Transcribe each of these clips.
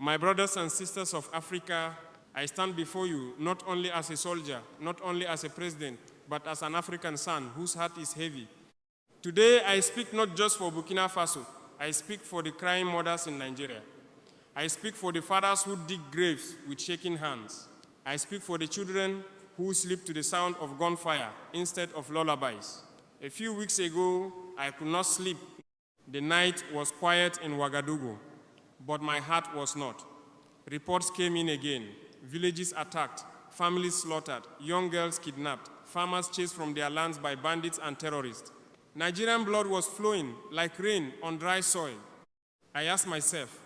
My brothers and sisters of Africa, I stand before you not only as a soldier, not only as a president, but as an African son whose heart is heavy. Today, I speak not just for Burkina Faso, I speak for the crying mothers in Nigeria. I speak for the fathers who dig graves with shaking hands. I speak for the children who sleep to the sound of gunfire instead of lullabies. A few weeks ago, I could not sleep. The night was quiet in Ouagadougou, but my heart was not. Reports came in again. Villages attacked, families slaughtered, young girls kidnapped, farmers chased from their lands by bandits and terrorists. Nigerian blood was flowing like rain on dry soil. I asked myself,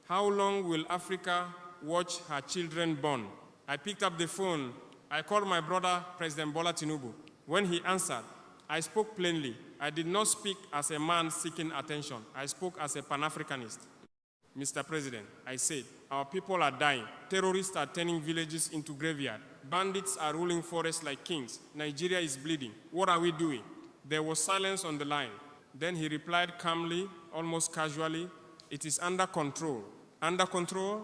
how long will Africa watch her children born? I picked up the phone. I called my brother, President Bola Tinubu. When he answered, I spoke plainly. I did not speak as a man seeking attention. I spoke as a Pan-Africanist. Mr. President, I said, our people are dying. Terrorists are turning villages into graveyard. Bandits are ruling forests like kings. Nigeria is bleeding. What are we doing? There was silence on the line. Then he replied calmly, almost casually, it is under control. Under control?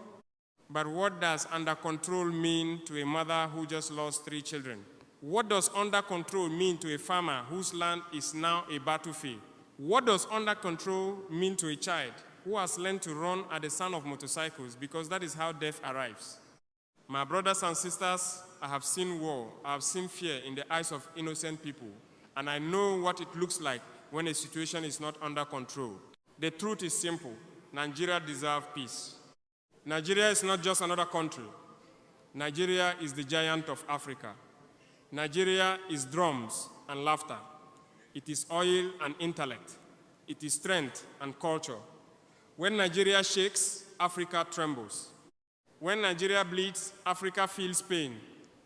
But what does under control mean to a mother who just lost 3 children? What does under control mean to a farmer whose land is now a battlefield? What does under control mean to a child who has learned to run at the sound of motorcycles because that is how death arrives? My brothers and sisters, I have seen war, I have seen fear in the eyes of innocent people, and I know what it looks like when a situation is not under control. The truth is simple. Nigeria deserves peace. Nigeria is not just another country. Nigeria is the giant of Africa. Nigeria is drums and laughter. It is oil and intellect. It is strength and culture. When Nigeria shakes, Africa trembles. When Nigeria bleeds, Africa feels pain.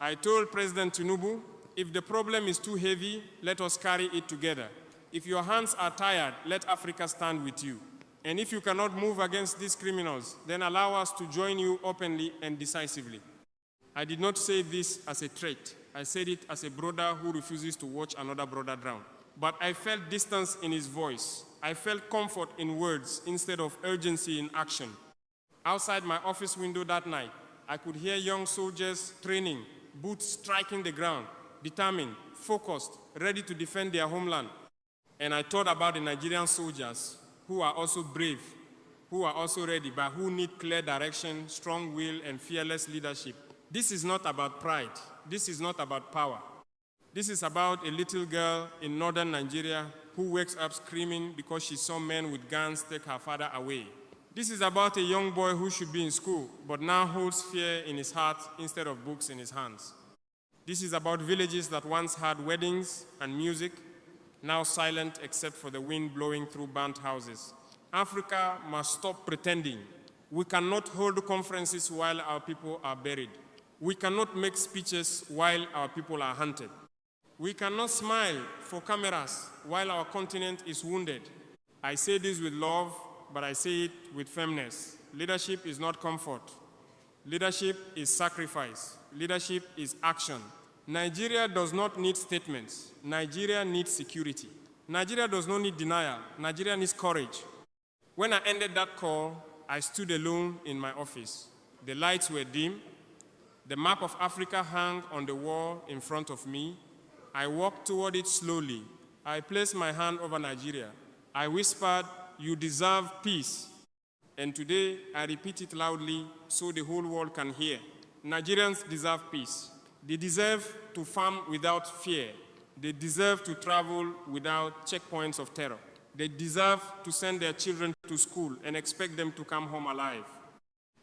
I told President Tinubu, if the problem is too heavy, let us carry it together. If your hands are tired, let Africa stand with you. And if you cannot move against these criminals, then allow us to join you openly and decisively. I did not say this as a threat. I said it as a brother who refuses to watch another brother drown. But I felt distance in his voice. I felt comfort in words instead of urgency in action. Outside my office window that night, I could hear young soldiers training, boots striking the ground, determined, focused, ready to defend their homeland. And I thought about the Nigerian soldiers who are also brave, who are also ready, but who need clear direction, strong will, and fearless leadership. This is not about pride. This is not about power. This is about a little girl in northern Nigeria who wakes up screaming because she saw men with guns take her father away. This is about a young boy who should be in school, but now holds fear in his heart instead of books in his hands. This is about villages that once had weddings and music, now silent except for the wind blowing through burnt houses. Africa must stop pretending. We cannot hold conferences while our people are buried. We cannot make speeches while our people are hunted. We cannot smile for cameras while our continent is wounded. I say this with love, but I say it with firmness. Leadership is not comfort. Leadership is sacrifice. Leadership is action. Nigeria does not need statements. Nigeria needs security. Nigeria does not need denial. Nigeria needs courage. When I ended that call, I stood alone in my office. The lights were dim. The map of Africa hung on the wall in front of me. I walked toward it slowly. I placed my hand over Nigeria. I whispered, "You deserve peace." And today, I repeat it loudly so the whole world can hear. Nigerians deserve peace. They deserve to farm without fear. They deserve to travel without checkpoints of terror. They deserve to send their children to school and expect them to come home alive.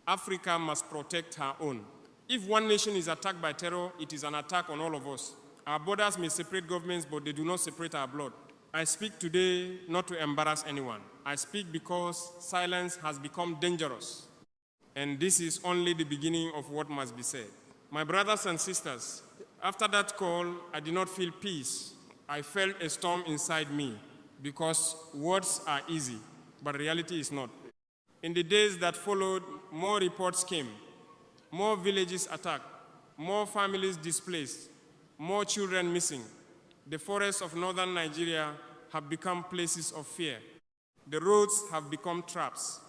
Africa must protect her own. If one nation is attacked by terror, it is an attack on all of us. Our borders may separate governments, but they do not separate our blood. I speak today not to embarrass anyone. I speak because silence has become dangerous. And this is only the beginning of what must be said. My brothers and sisters, after that call, I did not feel peace. I felt a storm inside me because words are easy, but reality is not. In the days that followed, more reports came. More villages attacked, more families displaced, more children missing. The forests of northern Nigeria have become places of fear. The roads have become traps.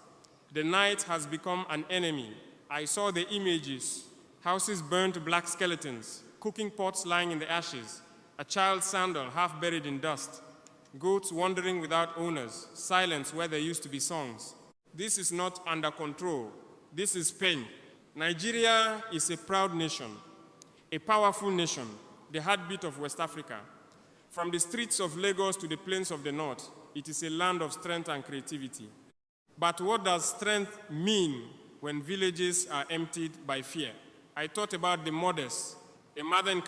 The night has become an enemy. I saw the images, houses burned to black skeletons, cooking pots lying in the ashes, a child's sandal half buried in dust, goats wandering without owners, silence where there used to be songs. This is not under control. This is pain. Nigeria is a proud nation, a powerful nation, the heartbeat of West Africa. From the streets of Lagos to the plains of the north, it is a land of strength and creativity. But what does strength mean when villages are emptied by fear? I thought about the mothers, a mother in